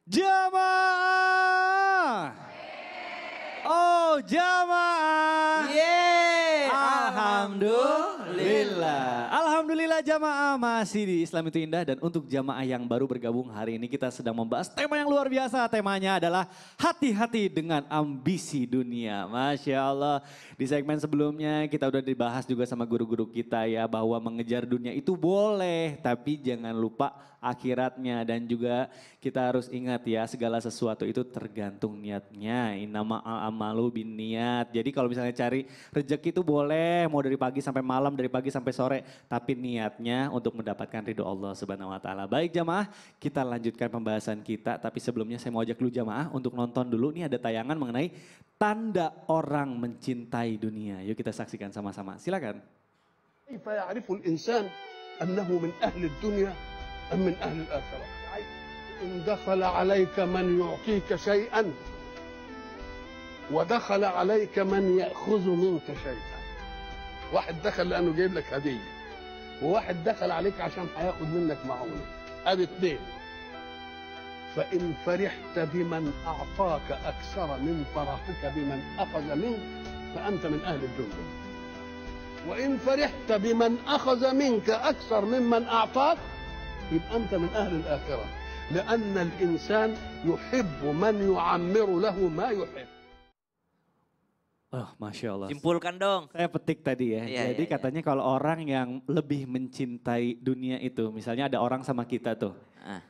Jamaah. Oh, jamaah. Yeay, Alhamdulillah. Alhamdulillah jamaah masih di Islam itu indah dan untuk jamaah yang baru bergabung hari ini kita sedang membahas tema yang luar biasa. Temanya adalah hati-hati dengan ambisi dunia. Masya Allah. Di segmen sebelumnya kita udah dibahas juga sama guru-guru kita ya bahwa mengejar dunia itu boleh tapi jangan lupa akhiratnya dan juga kita harus ingat ya segala sesuatu itu tergantung niatnya. Innama amalu bin niat. Jadi kalau misalnya cari rezeki itu boleh mau dari pagi sampai malam, dari pagi sampai sore, tapi niatnya untuk mendapatkan ridho Allah Subhanahu wa taala. Baik jamaah, kita lanjutkan pembahasan kita, tapi sebelumnya saya mau ajak dulu jamaah untuk nonton dulu. Ini ada tayangan mengenai tanda orang mencintai dunia. Yuk kita saksikan sama-sama. Silakan. كيف يعرف الإنسان أنه من أهل الدنيا أم من أهل الآخرة؟ إن دخل عليك من يعطيك شيئا ودخل عليك من يأخذ منك شيئا. واحد دخل لأنه جايب لك هدية، وواحد دخل عليك عشان هياخد منك معونة. أدي اثنين. فإن فرحت بمن أعطاك أكثر من فرحك بمن أخذ منك فأنت من أهل الدنيا. وإن فرحت بمن أخذ منك أكثر ممن أعطاك يبقى أنت من أهل الآخرة، لأن الإنسان يحب من يعمر له ما يحب. Oh, Masya Allah. Simpulkan dong. Saya petik tadi ya. Iya, Jadi iya, katanya kalau orang yang lebih mencintai dunia itu, misalnya ada orang sama kita tuh. Ah.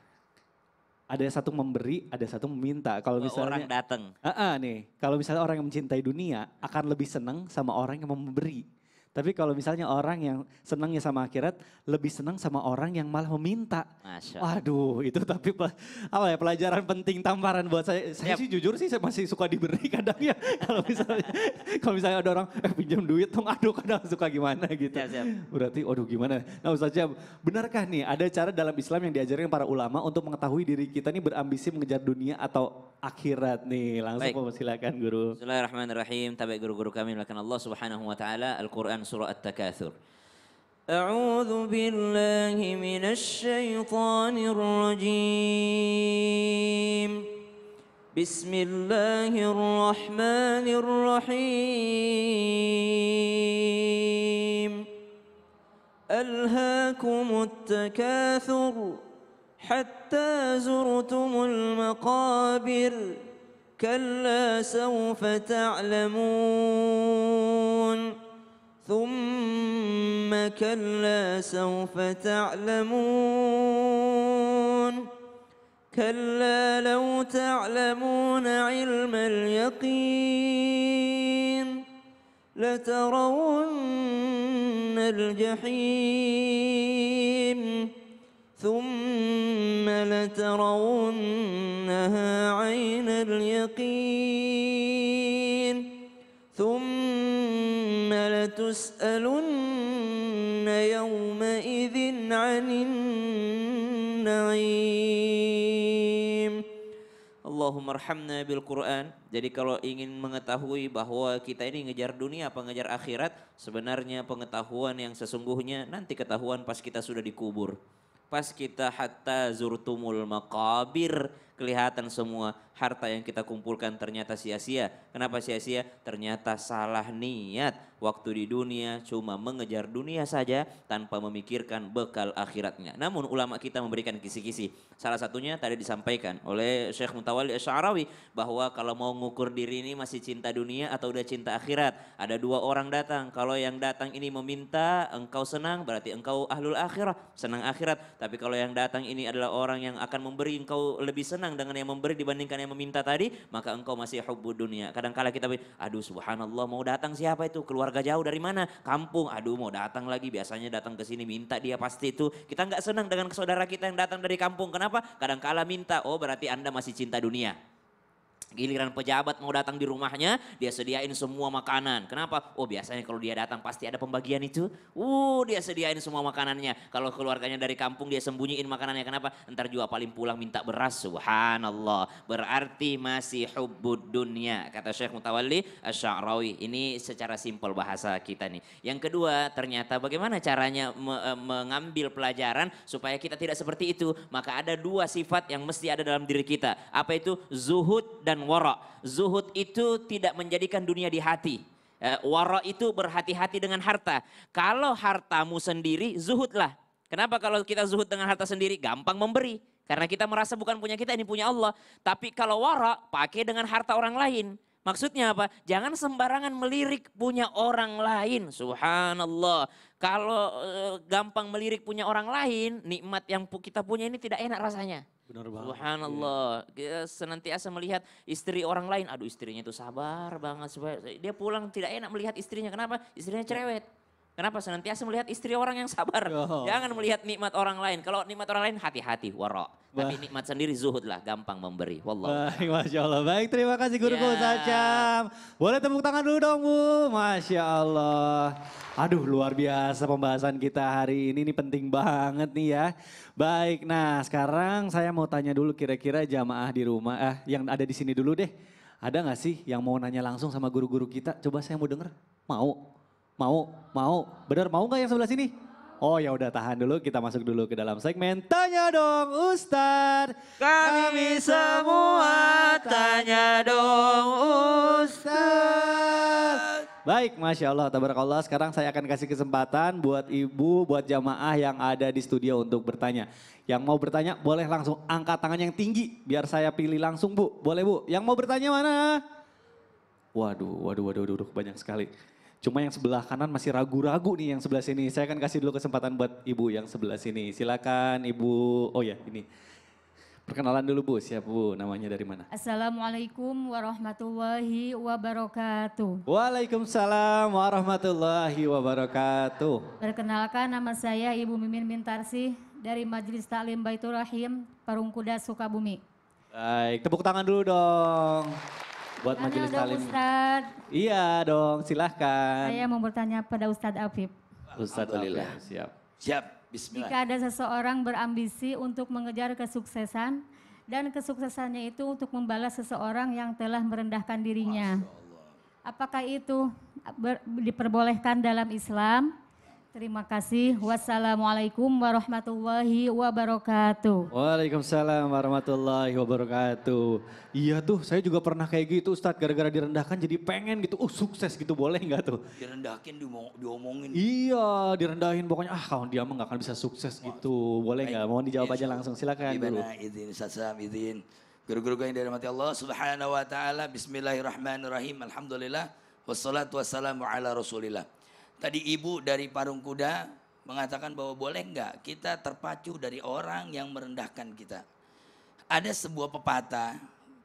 Ada satu memberi, ada satu meminta. Kalau Dua orang misalnya datang. nih, kalau misalnya orang yang mencintai dunia akan lebih senang sama orang yang memberi. Tapi kalau misalnya orang yang senangnya sama akhirat, lebih senang sama orang yang malah meminta. Masya Allah. Waduh, itu tapi apa ya pelajaran penting tamparan buat saya. Saya Yap. sih jujur sih saya masih suka diberi kadang ya. Kalau misalnya ada orang pinjam duit dong, aduh kadang suka gimana gitu. Siap, siap. Berarti waduh gimana. Nah Ustaz Syam, benarkah nih ada cara dalam Islam yang diajarkan para ulama untuk mengetahui diri kita nih berambisi mengejar dunia atau akhirat nih? Langsung silakan guru. Bismillahirrahmanirrahim. Tabi guru-guru kami melakukan Allah Subhanahu wa taala Al-Qur'an surah At-Takatsur. A'udzu billahi minasy syaithanir rajim. Bismillahirrahmanirrahim. Alhaakumut takatsur hatta zurtumul maqabir. كلا سوف تعلمون ثم كلا سوف تعلمون كلا لو تعلمون علم اليقين لترون الجحيم ثم لترونها عين اليقين ثم لتسألن يومئذ عن النعيم. Allahumma arhamna bil Quran. Jadi kalau ingin mengetahui bahwa kita ini ngejar dunia apa ngejar akhirat, sebenarnya pengetahuan yang sesungguhnya nanti ketahuan pas kita sudah dikubur. Pas kita hatta zurtumul maqabir, kelihatan semua harta yang kita kumpulkan ternyata sia-sia. Kenapa sia-sia? Ternyata salah niat. Waktu di dunia cuma mengejar dunia saja tanpa memikirkan bekal akhiratnya. Namun ulama kita memberikan kisi-kisi. Salah satunya tadi disampaikan oleh Syekh Mutawalli Asy'arawi bahwa kalau mau ngukur diri ini masih cinta dunia atau udah cinta akhirat. Ada dua orang datang. Kalau yang datang ini meminta engkau senang berarti engkau ahlul akhirah, senang akhirat. Tapi kalau yang datang ini adalah orang yang akan memberi engkau lebih senang dengan yang memberi dibandingkan yang meminta tadi, maka engkau masih hubbud dunia. Kadang-kala kita aduh subhanallah mau datang siapa itu? Keluarga jauh dari mana? Kampung. Aduh mau datang lagi, biasanya datang ke sini minta dia pasti itu. Kita nggak senang dengan saudara kita yang datang dari kampung. Kenapa? Kadang-kala minta. Oh berarti Anda masih cinta dunia. Giliran pejabat mau datang di rumahnya, dia sediain semua makanan. Kenapa? Oh biasanya kalau dia datang pasti ada pembagian itu. Dia sediain semua makanannya. Kalau keluarganya dari kampung dia sembunyiin makanannya. Kenapa? Ntar juga paling pulang minta beras. Subhanallah. Berarti masih hubbud dunya. Kata Syekh Mutawalli Asy-Sya'rawi. Ini secara simpel bahasa kita nih. Yang kedua ternyata bagaimana caranya mengambil pelajaran supaya kita tidak seperti itu. Maka ada dua sifat yang mesti ada dalam diri kita. Apa itu? Zuhud dan wara. Zuhud itu tidak menjadikan dunia di hati. Wara itu berhati-hati dengan harta. Kalau hartamu sendiri, zuhudlah. Kenapa kalau kita zuhud dengan harta sendiri? Gampang memberi. Karena kita merasa bukan punya kita, ini punya Allah. Tapi kalau wara, pakai dengan harta orang lain. Maksudnya apa? Jangan sembarangan melirik punya orang lain. Subhanallah. Kalau gampang melirik punya orang lain, nikmat yang kita punya ini tidak enak rasanya. Benar banget. Subhanallah. Dia senantiasa melihat istri orang lain. Aduh istrinya itu sabar banget. Dia pulang tidak enak melihat istrinya. Kenapa? Istrinya cerewet. Kenapa? Senantiasa melihat istri orang yang sabar. Jangan melihat nikmat orang lain. Kalau nikmat orang lain hati-hati, wara. Tapi nikmat sendiri zuhud lah, gampang memberi. Wallah. Baik, Masya Allah. Baik, terima kasih guruku Ustaz Syam. Boleh tepuk tangan dulu dong Bu. Masya Allah. Aduh luar biasa pembahasan kita hari ini penting banget nih ya. Baik, nah sekarang saya mau tanya dulu kira-kira jamaah di rumah, yang ada di sini dulu deh. Ada gak sih yang mau nanya langsung sama guru-guru kita? Coba saya mau denger. Mau? Benar mau nggak yang sebelah sini? Oh ya udah tahan dulu, kita masuk dulu ke dalam segmen Tanya Dong Ustadz. Kami semua tanya dong Ustadz. Baik, Masya Allah, tabarakallah. Sekarang saya akan kasih kesempatan buat ibu, buat jamaah yang ada di studio untuk bertanya. Yang mau bertanya boleh langsung angkat tangan yang tinggi, biar saya pilih langsung Bu. Boleh Bu, yang mau bertanya mana? Waduh, banyak sekali. Cuma yang sebelah kanan masih ragu-ragu nih yang sebelah sini. Saya akan kasih dulu kesempatan buat ibu yang sebelah sini. Silakan ibu, oh ya ini. Perkenalan dulu Bu, siapa Bu, namanya dari mana? Assalamualaikum warahmatullahi wabarakatuh. Waalaikumsalam warahmatullahi wabarakatuh. Perkenalkan nama saya Ibu Mimin Mintarsi dari Majelis Taklim Baitur Rahim Parungkuda Sukabumi. Baik, tepuk tangan dulu dong. Buat Majelis Taklim. Ustadz, Iya dong, silahkan. saya mau bertanya pada Ustadz Afif. Ustadz Alhamdulillah. Siap. Siap, bismillah. Jika ada seseorang berambisi untuk mengejar kesuksesan dan kesuksesannya itu untuk membalas seseorang yang telah merendahkan dirinya. Apakah itu diperbolehkan dalam Islam? Terima kasih. Wassalamualaikum warahmatullahi wabarakatuh. Waalaikumsalam warahmatullahi wabarakatuh. Iya tuh, saya juga pernah kayak gitu Ustadz, gara-gara direndahkan jadi pengen gitu, sukses gitu, boleh nggak tuh? Direndahin, diomongin. Iya, direndahin pokoknya, kalau dia mah nggak akan bisa sukses gitu. Boleh nggak? Mohon dijawab aja langsung, silakan guru. Izin, Ustaz izin. Guru-guru yang dirahmati Allah subhanahu wa ta'ala, bismillahirrahmanirrahim, alhamdulillah, wassalatu wassalamu ala rasulillah. Tadi ibu dari Parung Kuda mengatakan bahwa boleh enggak kita terpacu dari orang yang merendahkan kita. Ada sebuah pepatah,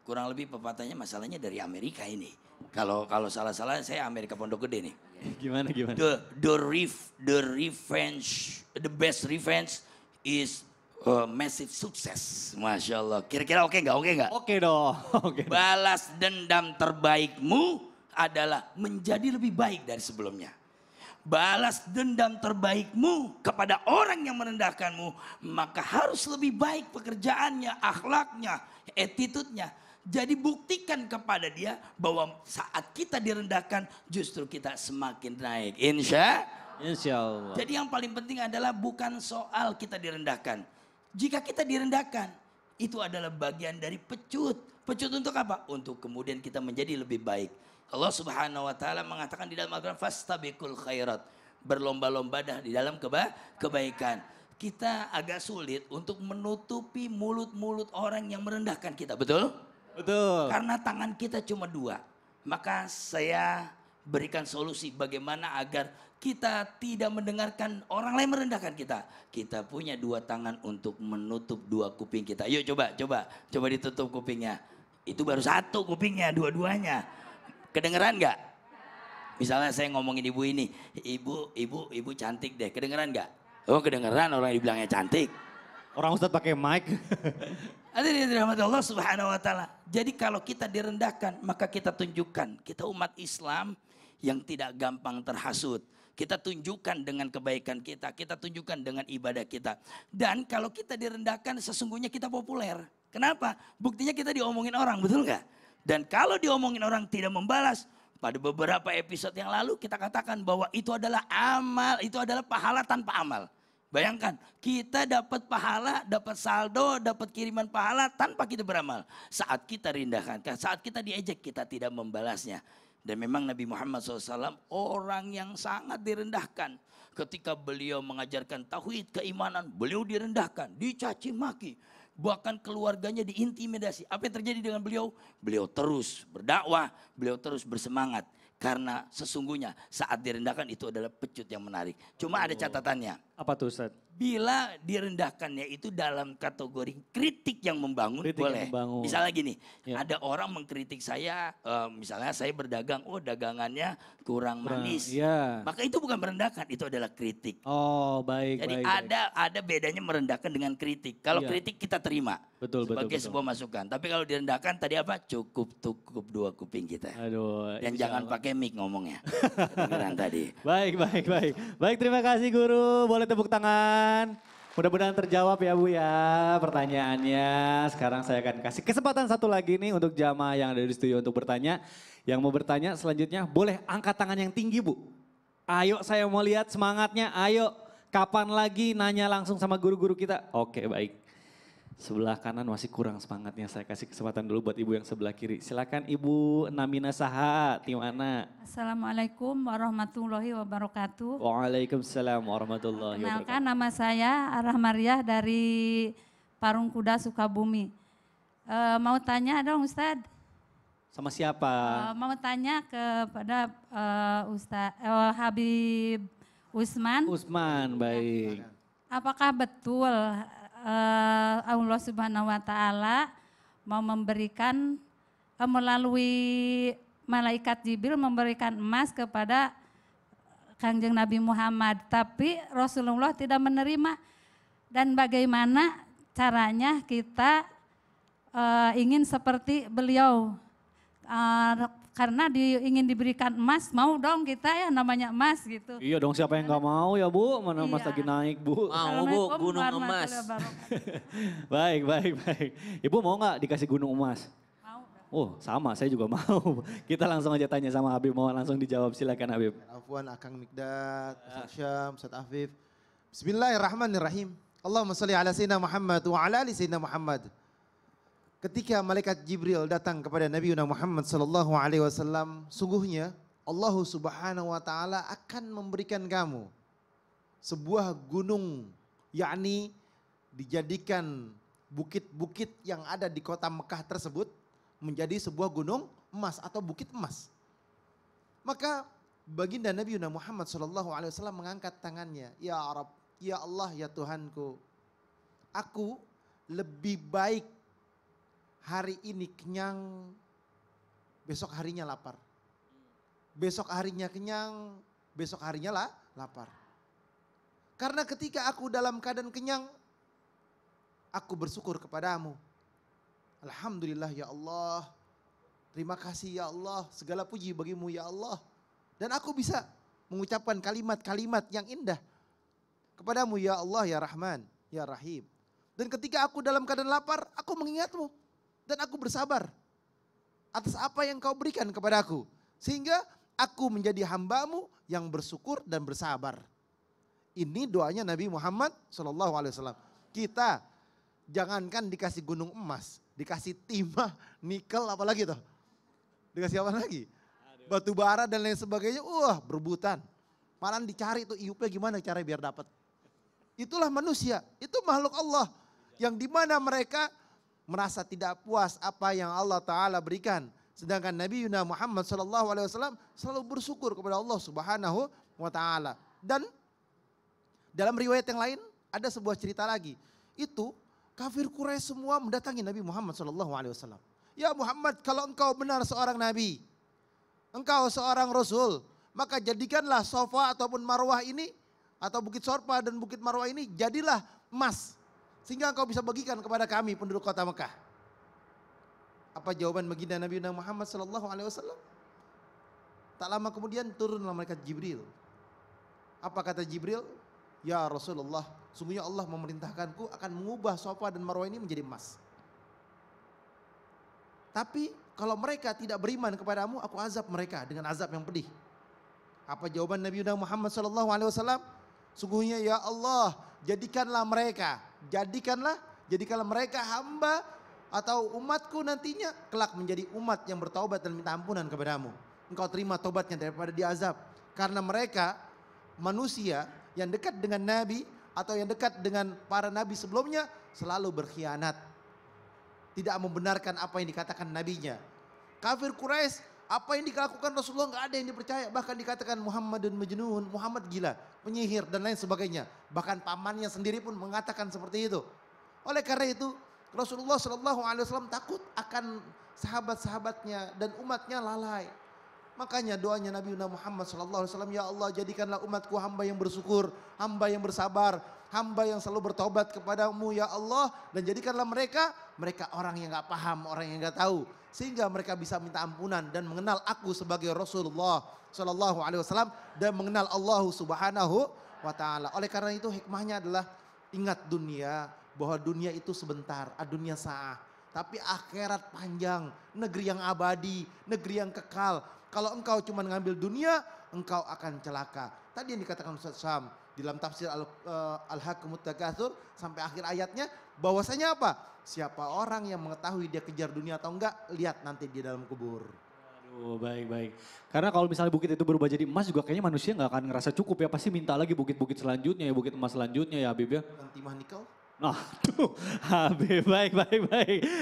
kurang lebih pepatahnya masalahnya dari Amerika ini. Kalau salah-salah saya Amerika Pondok Gede nih. Gimana? The best revenge is massive success. Masya Allah. Kira-kira oke nggak? Oke dong. Balas dendam terbaikmu adalah menjadi lebih baik dari sebelumnya. Balas dendam terbaikmu kepada orang yang merendahkanmu, maka harus lebih baik pekerjaannya, akhlaknya, attitude-nya. Jadi buktikan kepada dia bahwa saat kita direndahkan justru kita semakin naik. Insya Allah. Jadi yang paling penting adalah bukan soal kita direndahkan. Jika kita direndahkan, itu adalah bagian dari pecut. Pecut untuk apa? Untuk kemudian kita menjadi lebih baik. Allah Subhanahu wa taala mengatakan di dalam Al-Qur'an fastabiqul khairat. Berlomba-lomba di dalam kebaikan. Kita agak sulit untuk menutupi mulut-mulut orang yang merendahkan kita, betul? Betul. Karena tangan kita cuma dua. Maka saya berikan solusi bagaimana agar kita tidak mendengarkan orang lain merendahkan kita. Kita punya dua tangan untuk menutup dua kuping kita. Yuk coba ditutup kupingnya. Itu baru satu kupingnya, dua-duanya. Kedengeran nggak? Misalnya saya ngomongin ibu ini, ibu cantik deh, kedengeran nggak? Oh kedengeran orang yang dibilangnya cantik. Orang Ustadz pakai mic. Hadirin yang dirahmati Allah Subhanahu wa taala. Jadi kalau kita direndahkan, maka kita tunjukkan kita umat Islam yang tidak gampang terhasut. Kita tunjukkan dengan kebaikan kita tunjukkan dengan ibadah kita. Dan kalau kita direndahkan sesungguhnya kita populer. Kenapa? Buktinya kita diomongin orang, betul nggak? Dan kalau diomongin orang tidak membalas, pada beberapa episode yang lalu kita katakan bahwa itu adalah amal, itu adalah pahala tanpa amal. Bayangkan, kita dapat pahala, dapat saldo, dapat kiriman pahala tanpa kita beramal. Saat kita rendahkan, saat kita diejek, kita tidak membalasnya. Dan memang Nabi Muhammad SAW orang yang sangat direndahkan. Ketika beliau mengajarkan tauhid keimanan, beliau direndahkan, dicaci maki. Bahkan keluarganya diintimidasi. Apa yang terjadi dengan beliau? Beliau terus berdakwah, beliau terus bersemangat. Karena sesungguhnya saat direndahkan itu adalah pecut yang menarik. Cuma ada catatannya. Apa tuh Ustadz? Bila direndahkannya itu dalam kategori kritik yang membangun, Kritik boleh. yang membangun. Misalnya gini, Ya. ada orang mengkritik saya, misalnya saya berdagang, oh dagangannya kurang manis. Iya. Maka itu bukan merendahkan, itu adalah kritik. Oh baik, Jadi baik. ada bedanya merendahkan dengan kritik. Kalau Iya. kritik kita terima Betul, betul, sebagai betul. sebuah masukan. Tapi kalau direndahkan tadi apa? Cukup dua kuping kita. Aduh. Dan insya jangan Allah. pakai mic ngomongnya. Kedengeran tadi. Baik, baik, baik. Baik, terima kasih guru. Boleh tepuk tangan. Mudah-mudahan terjawab ya Bu ya pertanyaannya. Sekarang saya akan kasih kesempatan satu lagi nih untuk jamaah yang ada di studio untuk bertanya. Yang mau bertanya selanjutnya boleh angkat tangan yang tinggi Bu. Ayo saya mau lihat semangatnya, ayo. Kapan lagi nanya langsung sama guru-guru kita? Oke baik. Sebelah kanan masih kurang semangatnya, saya kasih kesempatan dulu buat ibu yang sebelah kiri. Silakan Ibu Namina Saha, di mana? Assalamualaikum warahmatullahi wabarakatuh. Waalaikumsalam warahmatullahi wabarakatuh. Kenalkan nama saya Arah Mariah dari Parung Kuda Sukabumi. Mau tanya dong Ustadz, Sama siapa? mau tanya kepada Ustadz Habib Usman. Usman, baik. Apakah betul Allah Subhanahu wa taala mau memberikan melalui malaikat Jibril memberikan emas kepada Kanjeng Nabi Muhammad, tapi Rasulullah tidak menerima. Dan bagaimana caranya kita ingin seperti beliau? Karena ingin diberikan emas, mau dong kita ya namanya emas gitu. Iya dong, siapa yang nggak mau ya Bu? Mana emas Iya. lagi naik Bu? Mau Bu, Assalamualaikum gunung warahmatullahi emas. wabarakatuh. Baik, baik, baik. Ibu mau nggak dikasih gunung emas? Mau. Oh sama, saya juga mau. Kita langsung aja tanya sama Habib, mau langsung dijawab, silakan Habib. Afwan, Akang Mikdad, Ustaz Syam, Ustaz Afif. Bismillahirrahmanirrahim. Allahumma salli ala Sayyidina Muhammad wa ala ali Sayyidina Muhammad. Ketika malaikat Jibril datang kepada Nabi Muhammad sallallahu alaihi wasallam, sungguhnya Allah Subhanahu wa taala akan memberikan kamu sebuah gunung, yakni dijadikan bukit-bukit yang ada di kota Mekah tersebut menjadi sebuah gunung emas atau bukit emas. Maka baginda Nabi Muhammad sallallahu alaihi wasallam mengangkat tangannya, "Ya Rabb, ya Allah, ya Tuhanku. Aku lebih baik hari ini kenyang, besok harinya lapar. Besok harinya kenyang, besok harinya lapar. Karena ketika aku dalam keadaan kenyang, aku bersyukur kepadamu. Alhamdulillah ya Allah. Terima kasih ya Allah, segala puji bagimu ya Allah. Dan aku bisa mengucapkan kalimat-kalimat yang indah kepadamu ya Allah, ya Rahman, ya Rahim. Dan ketika aku dalam keadaan lapar, aku mengingatmu. Dan aku bersabar atas apa yang kau berikan kepadaku. Sehingga aku menjadi hambamu yang bersyukur dan bersabar. Ini doanya Nabi Muhammad SAW. Kita jangankan dikasih gunung emas, dikasih timah, nikel, apalagi tuh. Dikasih apa lagi? Batu bara dan lain sebagainya, berebutan. Malah dicari tuh iupnya gimana cara biar dapat. Itulah manusia, itu makhluk Allah. Yang dimana mereka merasa tidak puas apa yang Allah Ta'ala berikan. Sedangkan Nabi Muhammad SAW selalu bersyukur kepada Allah Subhanahu wa Ta'ala. Dan dalam riwayat yang lain ada sebuah cerita lagi. Itu kafir Quraisy semua mendatangi Nabi Muhammad SAW. Ya Muhammad, kalau engkau benar seorang Nabi, engkau seorang Rasul, maka jadikanlah Sofa ataupun Marwah ini, atau Bukit Sorpa dan Bukit Marwah ini jadilah emas. sehingga engkau bisa bagikan kepada kami penduduk kota Mekah. Apa jawaban baginda Nabi Muhammad sallallahu alaihi wasallam? Tak lama kemudian turunlah malaikat Jibril. Apa kata Jibril? Ya Rasulullah, sungguhnya Allah memerintahkanku akan mengubah Safa dan Marwah ini menjadi emas. Tapi kalau mereka tidak beriman kepadamu, aku azab mereka dengan azab yang pedih. Apa jawaban Nabi Muhammad sallallahu alaihi wasallam? Sungguhnya ya Allah, jadikanlah mereka hamba atau umatku nantinya kelak menjadi umat yang bertaubat dan minta ampunan kepadamu. Engkau terima taubatnya daripada diazab. Karena mereka manusia yang dekat dengan Nabi atau yang dekat dengan para Nabi sebelumnya selalu berkhianat. Tidak membenarkan apa yang dikatakan Nabinya. Kafir Quraisy, apa yang dilakukan Rasulullah nggak ada yang dipercaya. Bahkan dikatakan Muhammadun Majnun, Muhammad gila, penyihir dan lain sebagainya. Bahkan pamannya sendiri pun mengatakan seperti itu. Oleh karena itu Rasulullah SAW takut akan sahabat-sahabatnya dan umatnya lalai. Makanya doanya Nabi Muhammad SAW, ya Allah jadikanlah umatku hamba yang bersyukur, hamba yang bersabar, hamba yang selalu bertobat kepadamu ya Allah. Dan jadikanlah mereka orang yang gak paham, orang yang gak tahu. Sehingga mereka bisa minta ampunan dan mengenal aku sebagai Rasulullah SAW dan mengenal Allah Subhanahu wa ta'ala. Oleh karena itu hikmahnya adalah ingat dunia, bahwa dunia itu sebentar, dunia sa'ah. Tapi akhirat panjang, negeri yang abadi, negeri yang kekal. Kalau engkau cuma ngambil dunia, engkau akan celaka. Tadi yang dikatakan Ustaz Syam dalam tafsir Al-Hakumut Takatsur sampai akhir ayatnya, bahwasanya apa? Siapa orang yang mengetahui dia kejar dunia atau enggak, lihat nanti di dalam kubur. Aduh, baik. Karena kalau misalnya bukit itu berubah jadi emas juga kayaknya manusia nggak akan ngerasa cukup ya. Pasti minta lagi bukit-bukit selanjutnya ya, bukit emas selanjutnya ya Habib ya. Nanti mah nikau. Nah, tuh, Habib, baik.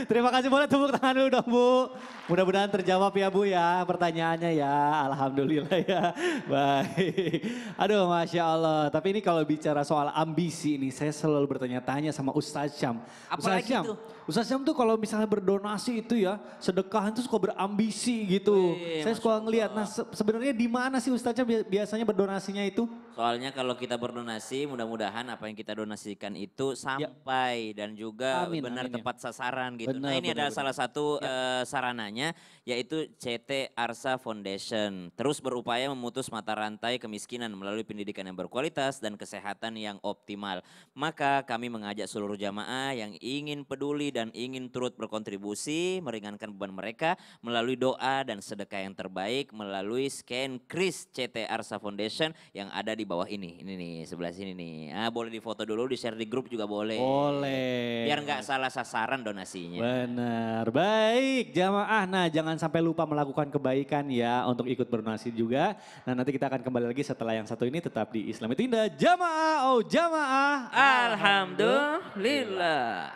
Terima kasih, boleh tepuk tangan dulu dong Bu. Mudah-mudahan terjawab ya Bu ya pertanyaannya ya, alhamdulillah ya. Baik, aduh Masya Allah. Tapi ini kalau bicara soal ambisi ini, saya selalu bertanya-tanya sama Ustaz Syam. Apalagi itu? Ustaz Syam tuh kalau misalnya berdonasi itu ya, sedekah itu suka berambisi gitu. Wih, Saya suka ngelihat, nah sebenarnya di mana sih Ustaz Syam biasanya berdonasinya itu? Soalnya kalau kita berdonasi, mudah-mudahan apa yang kita donasikan itu sampai dan juga benar amin, tepat sasaran gitu. Benar, Nah ini adalah benar. salah satu sarananya, yaitu CT Arsa Foundation. Terus berupaya memutus mata rantai kemiskinan melalui pendidikan yang berkualitas dan kesehatan yang optimal. Maka kami mengajak seluruh jamaah yang ingin peduli dan ingin turut berkontribusi meringankan beban mereka melalui doa dan sedekah yang terbaik melalui scan kris CT Arsa Foundation yang ada di bawah ini nih sebelah sini nih. Ah, boleh difoto dulu, di share di grup juga boleh. Boleh. Biar nggak salah sasaran donasinya. Benar, baik jamaah. Nah jangan sampai lupa melakukan kebaikan ya untuk ikut berdonasi juga. Nah nanti kita akan kembali lagi setelah yang satu ini tetap di Islam itu Indah. Jamaah, oh jamaah. Alhamdulillah.